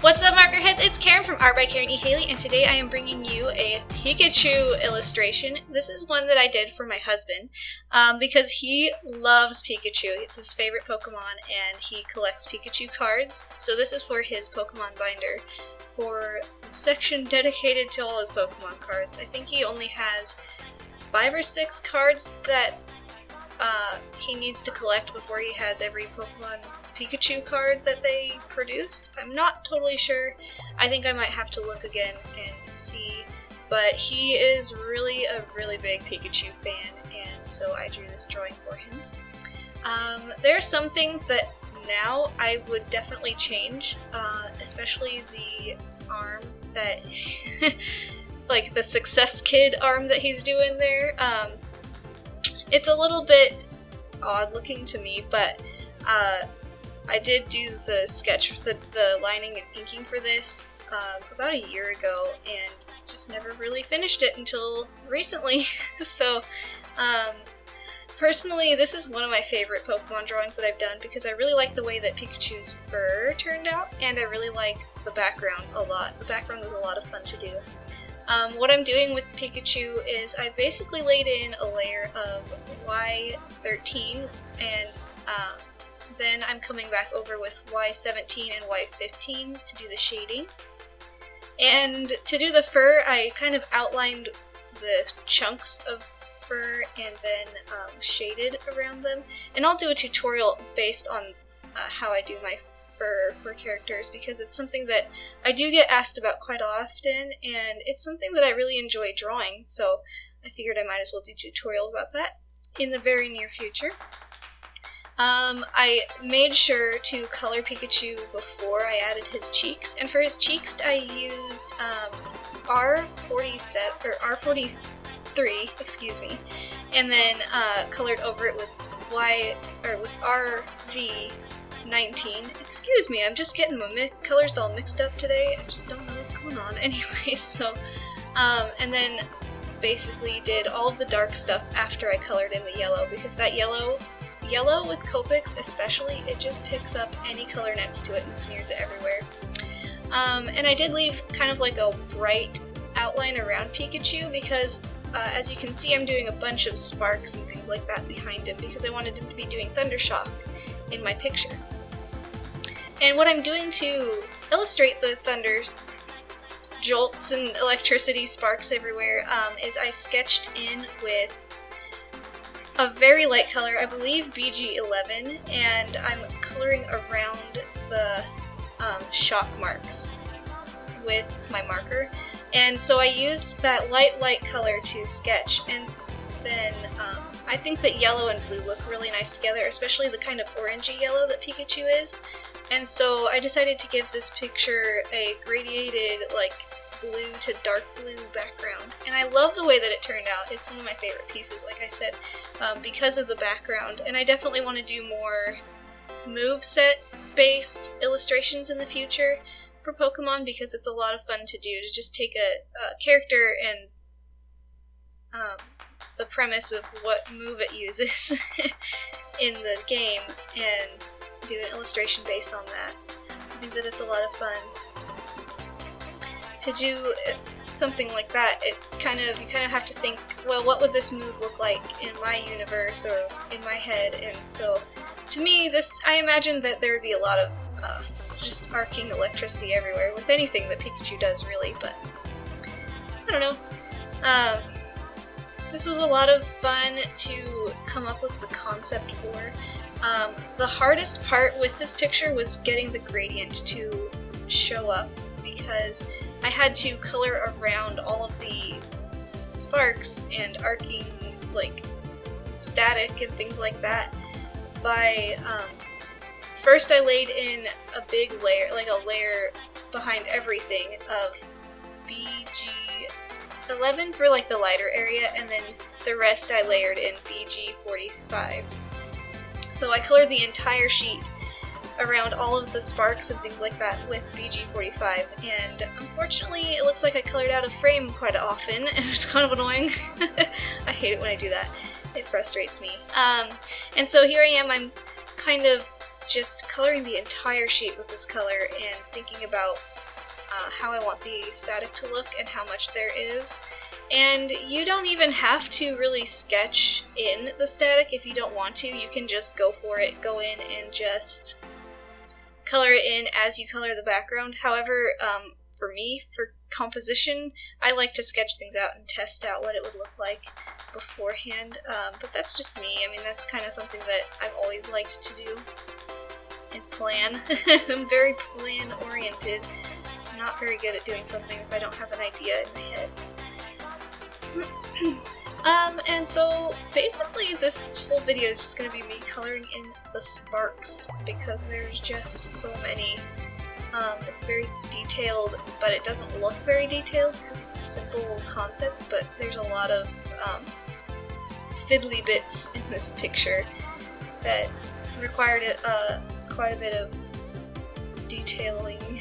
What's up, Markerheads? It's Karen from Art by Karen E. Haley, and today I am bringing you a Pikachu illustration. This is one that I did for my husband, because he loves Pikachu. It's his favorite Pokemon, and he collects Pikachu cards. So this is for his Pokemon binder, for the section dedicated to all his Pokemon cards. I think he only has 5 or 6 cards that he needs to collect before he has every Pokemon Pikachu card that they produced. I'm not totally sure. I think I might have to look again and see. But he is really a really big Pikachu fan, and so I drew this drawing for him. There are some things that now I would definitely change, especially the arm that, like the Success Kid arm that he's doing there. It's a little bit odd looking to me, but I did do the sketch, the lining and inking for this about a year ago, and just never really finished it until recently. So, personally, this is one of my favorite Pokemon drawings that I've done because I really like the way that Pikachu's fur turned out, and I really like the background a lot. The background was a lot of fun to do. What I'm doing with Pikachu is I basically laid in a layer of Y13, and then I'm coming back over with Y17 and Y15 to do the shading. And to do the fur, I kind of outlined the chunks of fur and then shaded around them. And I'll do a tutorial based on how I do my fur for characters, because it's something that I do get asked about quite often, and it's something that I really enjoy drawing, so I figured I might as well do a tutorial about that in the very near future. I made sure to color Pikachu before I added his cheeks, and for his cheeks I used R47 or R43, excuse me, and then colored over it with RV19. Excuse me, I'm just getting my colors all mixed up today. I just don't know what's going on. Anyway, so and then basically did all of the dark stuff after I colored in the yellow, because that yellow with Copics especially, it just picks up any color next to it and smears it everywhere. And I did leave kind of like a bright outline around Pikachu because, as you can see, I'm doing a bunch of sparks and things like that behind him because I wanted him to be doing Thundershock in my picture. And what I'm doing to illustrate the thunder jolts and electricity sparks everywhere is I sketched in with a very light color, I believe BG11, and I'm coloring around the shock marks with my marker. And so I used that light color to sketch, and then I think that yellow and blue look really nice together, especially the kind of orangey yellow that Pikachu is. And so I decided to give this picture a gradiated, like, blue to dark blue background, and I love the way that it turned out. It's one of my favorite pieces, like I said, because of the background, and I definitely want to do more moveset based illustrations in the future for Pokemon, because it's a lot of fun to do, to just take a character and the premise of what move it uses in the game and do an illustration based on that. I think that it's a lot of fun. To do something like that, you kind of have to think, well, what would this move look like in my universe or in my head? And so, to me, I imagined that there would be a lot of just arcing electricity everywhere with anything that Pikachu does, really, but I don't know. This was a lot of fun to come up with the concept for. The hardest part with this picture was getting the gradient to show up, because I had to color around all of the sparks and arcing, like, static and things like that by, first I laid in a big layer, like a layer behind everything of BG11 for, like, the lighter area, and then the rest I layered in BG45. So I colored the entire sheet around all of the sparks and things like that with BG45, and unfortunately it looks like I colored out of frame quite often, and it's kind of annoying. I hate it when I do that. It frustrates me. And so here I am, I'm kind of just coloring the entire sheet with this color and thinking about how I want the static to look and how much there is. And you don't even have to really sketch in the static if you don't want to. You can just go for it, go in and just color it in as you color the background. However, for me, for composition, I like to sketch things out and test out what it would look like beforehand. But that's just me. I mean, that's kind of something that I've always liked to do, is plan. I'm very plan-oriented. I'm not very good at doing something if I don't have an idea in my head. And so basically this whole video is just going to be me coloring in the sparks, because there's just so many. It's very detailed, but it doesn't look very detailed because it's a simple concept, but there's a lot of fiddly bits in this picture that required quite a bit of detailing.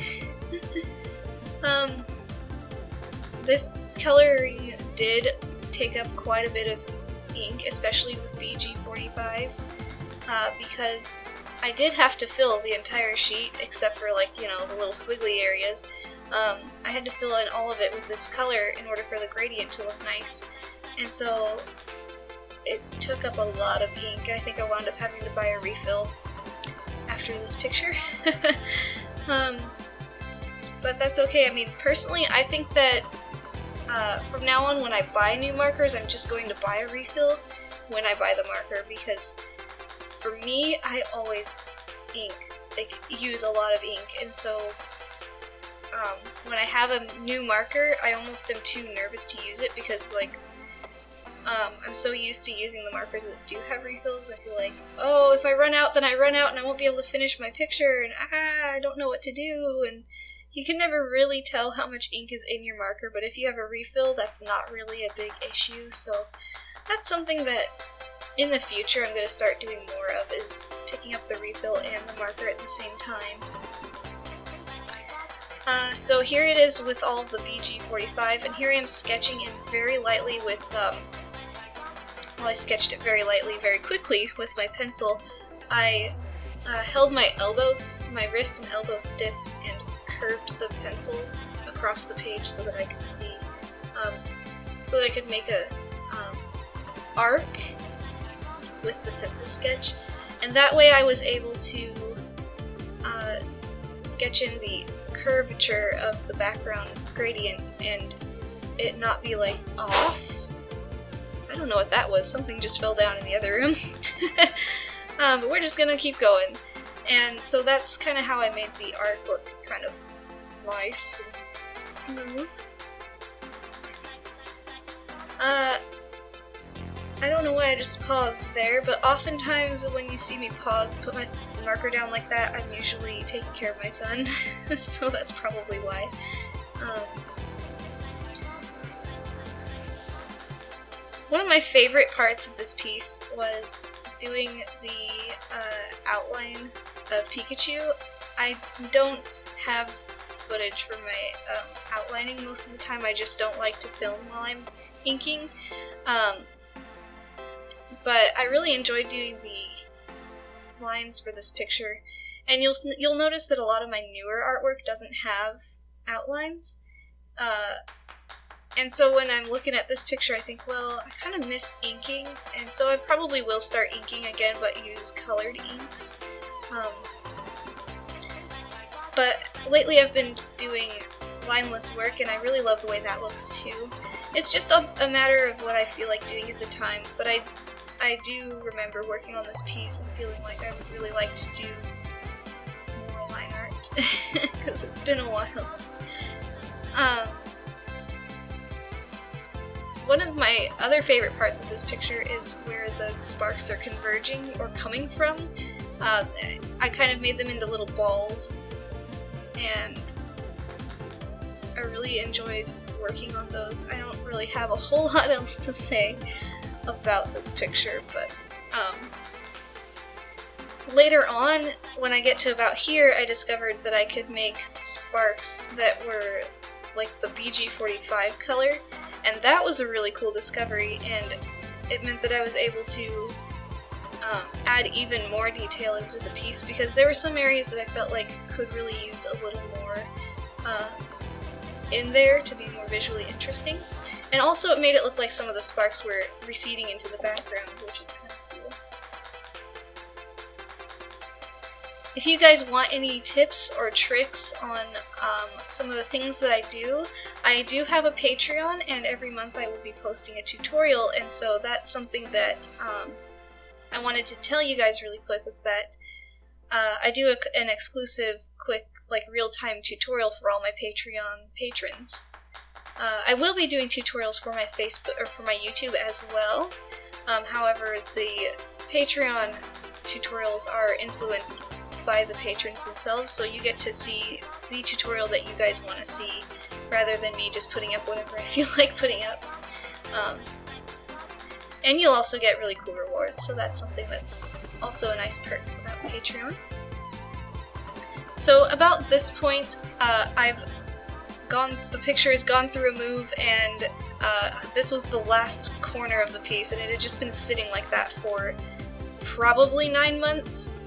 This coloring did take up quite a bit of ink, especially with BG45, because I did have to fill the entire sheet except for, like, you know, the little squiggly areas. I had to fill in all of it with this color in order for the gradient to look nice, and so it took up a lot of ink. I think I wound up having to buy a refill after this picture. But that's okay. I mean, personally, I think that from now on, when I buy new markers, I'm just going to buy a refill when I buy the marker, because for me, I always use a lot of ink, and so when I have a new marker, I almost am too nervous to use it, because, like, I'm so used to using the markers that do have refills. I feel like, oh, if I run out, then I run out and I won't be able to finish my picture, and I don't know what to do, and you can never really tell how much ink is in your marker, but if you have a refill, that's not really a big issue. So that's something that in the future I'm going to start doing more of, is picking up the refill and the marker at the same time. So here it is with all of the BG45, and here I am sketching in very lightly with, well, I sketched it very lightly, very quickly with my pencil. I held my wrist and elbow stiff, and curved the pencil across the page so that I could see, so that I could make a arc with the pencil sketch, and that way I was able to sketch in the curvature of the background gradient and it not be like off. I don't know what that was, something just fell down in the other room. But we're just gonna keep going. And so that's kind of how I made the arc look kind of nice and smooth. I don't know why I just paused there, but oftentimes when you see me pause, put my marker down like that, I'm usually taking care of my son, so that's probably why. One of my favorite parts of this piece was doing the outline of Pikachu. I don't have footage for my outlining most of the time. I just don't like to film while I'm inking. But I really enjoyed doing the lines for this picture, and you'll notice that a lot of my newer artwork doesn't have outlines. And so when I'm looking at this picture, I think, well, I kind of miss inking, and so I probably will start inking again, but use colored inks. But lately I've been doing lineless work, and I really love the way that looks too. It's just a matter of what I feel like doing at the time, but I do remember working on this piece and feeling like I would really like to do more line art, because it's been a while. One of my other favorite parts of this picture is where the sparks are converging or coming from. I kind of made them into little balls, and I really enjoyed working on those. I don't really have a whole lot else to say about this picture, but later on, when I get to about here, I discovered that I could make sparks that were like the BG45 color, and that was a really cool discovery, and it meant that I was able to add even more detail into the piece, because there were some areas that I felt like could really use a little more in there to be more visually interesting. And also it made it look like some of the sparks were receding into the background, which is kind of cool. If you guys want any tips or tricks on some of the things that I do have a Patreon, and every month I will be posting a tutorial, and so that's something that I wanted to tell you guys really quick, was that I do an exclusive, quick, like real-time tutorial for all my Patreon patrons. I will be doing tutorials for my Facebook or for my YouTube as well. However, the Patreon tutorials are influenced by the patrons themselves, so you get to see the tutorial that you guys want to see, rather than me just putting up whatever I feel like putting up. And you'll also get really cool rewards, so that's something that's also a nice perk about Patreon. So about this point, the picture has gone through a move, and this was the last corner of the piece, and it had just been sitting like that for probably 9 months,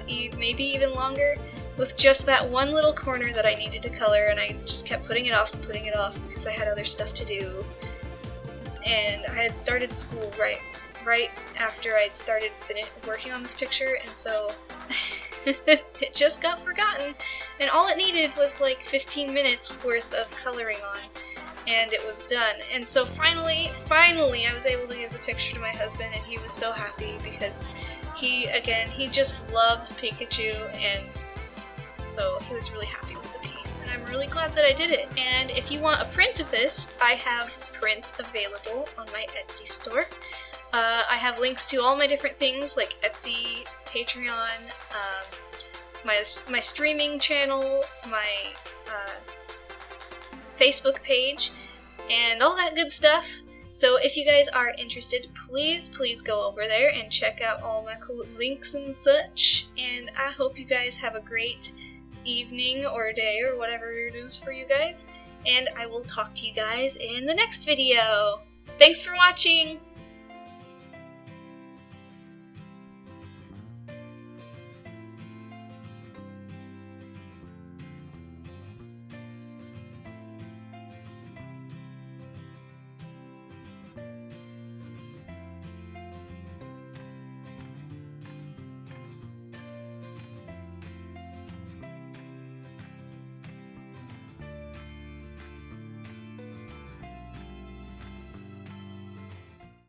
maybe even longer, with just that one little corner that I needed to color, and I just kept putting it off because I had other stuff to do. And I had started school right after I'd started working on this picture, and so it just got forgotten. And all it needed was like 15 minutes worth of coloring on, and it was done. And so finally, I was able to give the picture to my husband, and he was so happy because he just loves Pikachu, and so he was really happy with the piece, and I'm really glad that I did it. And if you want a print of this, I have prints available on my Etsy store. I have links to all my different things, like Etsy, Patreon, my streaming channel, my Facebook page, and all that good stuff. So if you guys are interested, please go over there and check out all my cool links and such. And I hope you guys have a great evening or day or whatever it is for you guys. And I will talk to you guys in the next video. Thanks for watching!